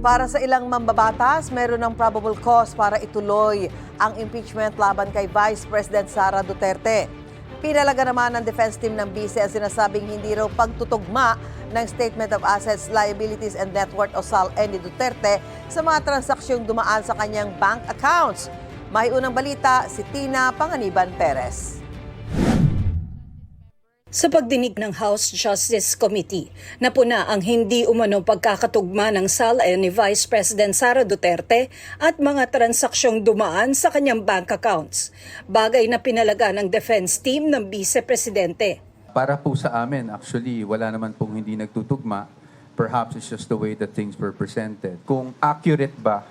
Para sa ilang mambabatas, meron ng probable cause para ituloy ang impeachment laban kay Vice President Sara Duterte. Pinalaga naman ng defense team ng BICE ang sinasabing hindi raw pagtutugma ng Statement of Assets, Liabilities and Net Worth o SALN ni Duterte sa mga transaksyong dumaan sa kanyang bank accounts. May unang balita si Tina Panganiban Perez. Sa pagdinig ng House Justice Committee, napuna ang hindi umano pagkakatugma ng SALN ni Vice President Sara Duterte at mga transaksyong dumaan sa kanyang bank accounts, bagay na pinalaga ng defense team ng Vice Presidente. Para po sa amin, actually, wala naman pong hindi nagtutugma. Perhaps it's just the way that things were presented. Kung accurate ba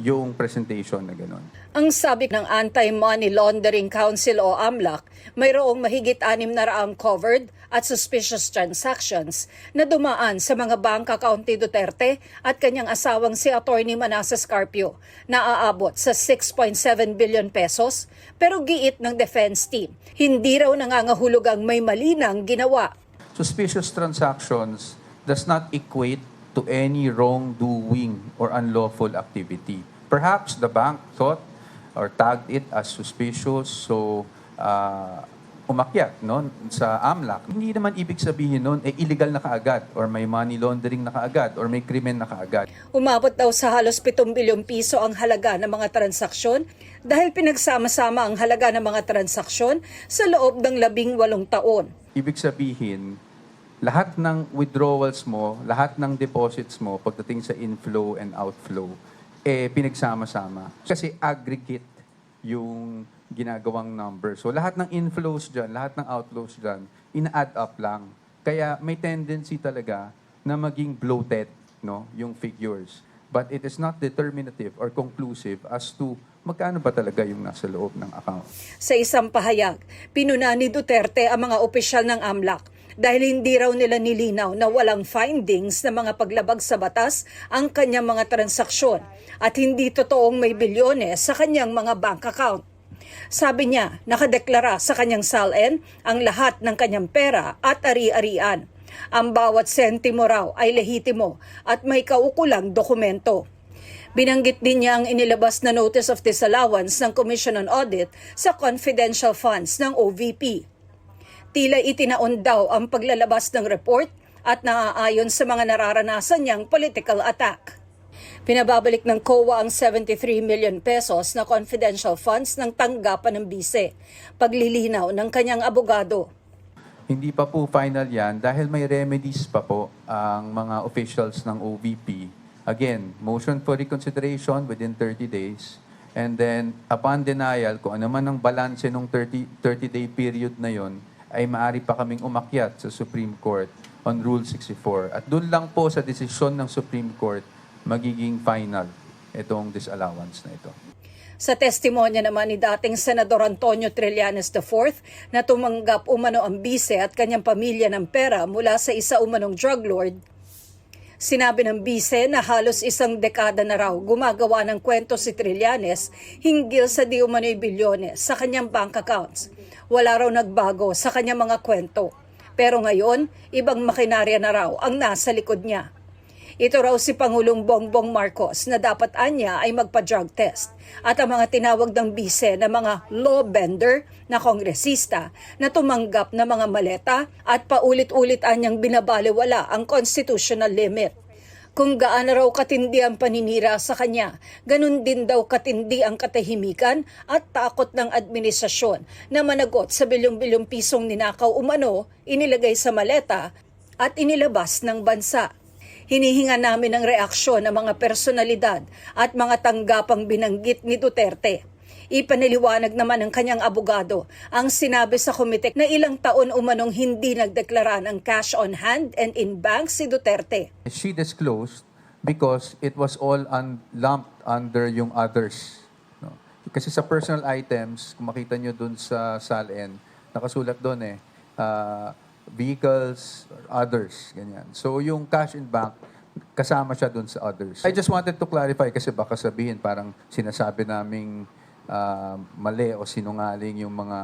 yung presentation na gano'n. Ang sabi ng Anti-Money Laundering Council o AMLAC, mayroong mahigit 600 covered at suspicious transactions na dumaan sa mga bank account ni Duterte at kanyang asawang si Attorney Manasseh Carpio na aabot sa 6.7 billion pesos, pero giit ng defense team, hindi raw nangangahulog ang may mali nang ginawa. Suspicious transactions does not equate to any wrongdoing or unlawful activity. Perhaps the bank thought or tagged it as suspicious, so umakyat sa AMLAC. Hindi naman ibig sabihin nun, illegal na kaagad, or may money laundering na kaagad, or may krimen na kaagad. Umabot daw sa halos 7 bilyong piso ang halaga ng mga transaksyon dahil pinagsama-sama ang halaga ng mga transaksyon sa loob ng 18 taon. Ibig sabihin, lahat ng withdrawals mo, lahat ng deposits mo, pagdating sa inflow and outflow, pinagsama-sama. Kasi aggregate yung ginagawang number. So lahat ng inflows dyan, lahat ng outflows dyan, ina-add up lang. Kaya may tendency talaga na maging bloated yung figures. But it is not determinative or conclusive as to magkano ba talaga yung nasa loob ng account. Sa isang pahayag, pinuna ni Duterte ang mga opisyal ng AMLAC dahil hindi raw nila nilinaw na walang findings na mga paglabag sa batas ang kanyang mga transaksyon at hindi totoong may bilyones sa kanyang mga bank account. Sabi niya, nakadeklara sa kanyang SALN ang lahat ng kanyang pera at ari-arian. Ang bawat sentimo raw ay lehitimo at may kaukulang dokumento. Binanggit din niya ang inilabas na Notice of Disallowance ng Commission on Audit sa confidential funds ng OVP. Tila itinaon daw ang paglalabas ng report at naaayon sa mga nararanasan niyang political attack. Pinababalik ng COA ang 73 million pesos na confidential funds ng tanggapan ng BICE, paglilinaw ng kanyang abogado. Hindi pa po final yan dahil may remedies pa po ang mga officials ng OVP. Again, motion for reconsideration within 30 days. And then, upon denial, kung ano man ang balanse ng 30-day period na yon, ay maaari pa kaming umakyat sa Supreme Court on Rule 64. At doon lang po sa desisyon ng Supreme Court magiging final itong disallowance na ito. Sa testimonya naman ni dating Senador Antonio Trillanes IV na tumanggap umano ang BICE at kanyang pamilya ng pera mula sa isa umanong drug lord, sinabi ng BICE na halos isang dekada na raw gumagawa ng kwento si Trillanes hinggil sa di umano'y bilyones sa kanyang bank accounts. Wala raw nagbago sa kanyang mga kwento. Pero ngayon, ibang makinarya na raw ang nasa likod niya. Ito raw si Pangulong Bongbong Marcos na dapat anya ay magpa-drug test at ang mga tinawag ng BICE na mga law bender na kongresista na tumanggap ng mga maleta at paulit-ulit anyang binabaliwala ang constitutional limit. Kung gaano raw katindi ang paninira sa kanya, ganun din daw katindi ang katahimikan at takot ng administrasyon na managot sa bilyong-bilyong pisong ninakaw umano, inilagay sa maleta at inilabas ng bansa. Hinihinga namin ng reaksyon ng mga personalidad at mga tanggapang binanggit ni Duterte. Ipaniliwanag naman ng kanyang abogado ang sinabi sa komite na ilang taon umanong hindi nagdeklara ng cash on hand and in bank si Duterte. She disclosed because it was all lumped under yung others. Kasi sa personal items, kung makita nyo dun sa SALN, nakasulat dun vehicles, or others, ganyan. So yung cash in bank, kasama siya dun sa others. I just wanted to clarify kasi baka sabihin parang sinasabi naming mali o sinungaling yung mga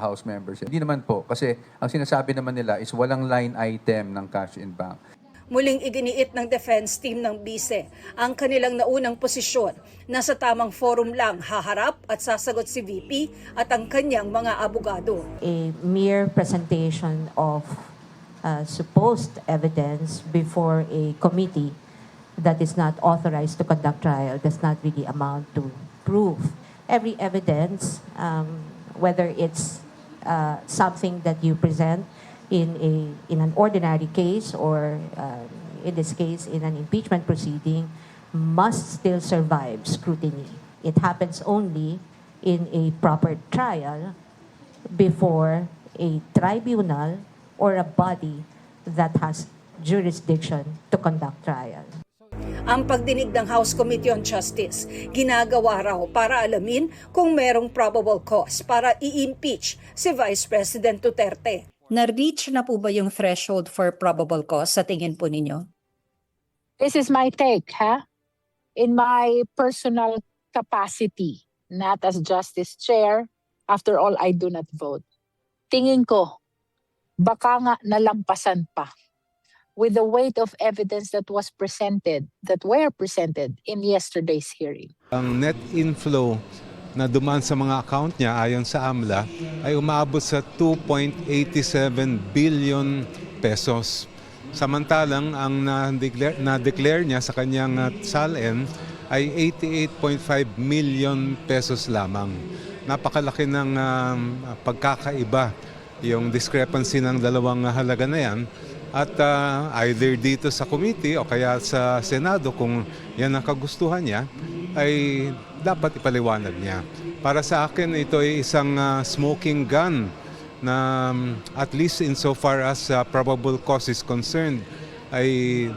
House members. Hindi naman po kasi ang sinasabi naman nila is walang line item ng cash in bank. Muling iginiit ng defense team ng bise ang kanilang naunang posisyon na sa tamang forum lang haharap at sasagot si VP at ang kanyang mga abogado. A mere presentation of supposed evidence before a committee that is not authorized to conduct trial does not really amount to proof. Every evidence, whether it's something that you present in an ordinary case or in this case in an impeachment proceeding, must still survive scrutiny. It happens only in a proper trial before a tribunal or a body that has jurisdiction to conduct trial. Ang pagdinig ng House Committee on Justice, ginagawa raw para alamin kung merong probable cause para i-impeach si Vice President Duterte. Na-reach na po ba yung threshold for probable cause sa tingin po ninyo? This is my take, in my personal capacity, not as Justice Chair. After all, I do not vote. Tingin ko, baka nga nalampasan pa with the weight of evidence that were presented in yesterday's hearing. Ang net inflow na dumaan sa mga account niya ayon sa AMLA ay umaabot sa 2.87 billion pesos. Samantalang ang na-declare niya sa kanyang SALN ay 88.5 million pesos lamang. Napakalaki ng pagkakaiba yung discrepancy ng dalawang halaga na yan. At either dito sa committee o kaya sa Senado, kung yan ang kagustuhan niya, ay dapat ipaliwanag niya. Para sa akin, ito ay isang smoking gun na at least insofar as probable cause is concerned, ay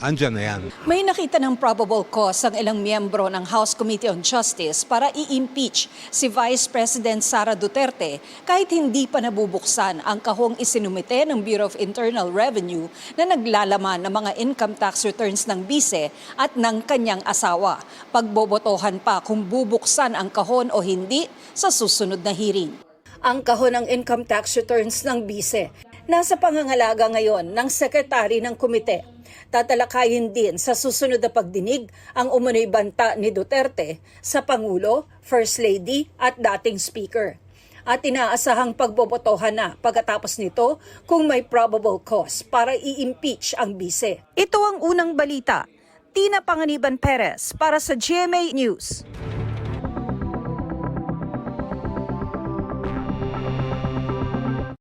andyan na yan. May nakita ng probable cause ang ilang miyembro ng House Committee on Justice para i-impeach si Vice President Sara Duterte kahit hindi pa nabubuksan ang kahong isinumite ng Bureau of Internal Revenue na naglalaman ng mga income tax returns ng bise at ng kanyang asawa. Pagbobotohan pa kung bubuksan ang kahon o hindi sa susunod na hearing. Ang kahon ng income tax returns ng bise nasa pangangalaga ngayon ng sekretary ng komite. Tatalakayin din sa susunod na pagdinig ang umano'y banta ni Duterte sa Pangulo, First Lady at dating Speaker. At inaasahang pagbobotohan na pagkatapos nito kung may probable cause para i-impeach ang bise. Ito ang unang balita. Tina Panganiban Perez para sa GMA News.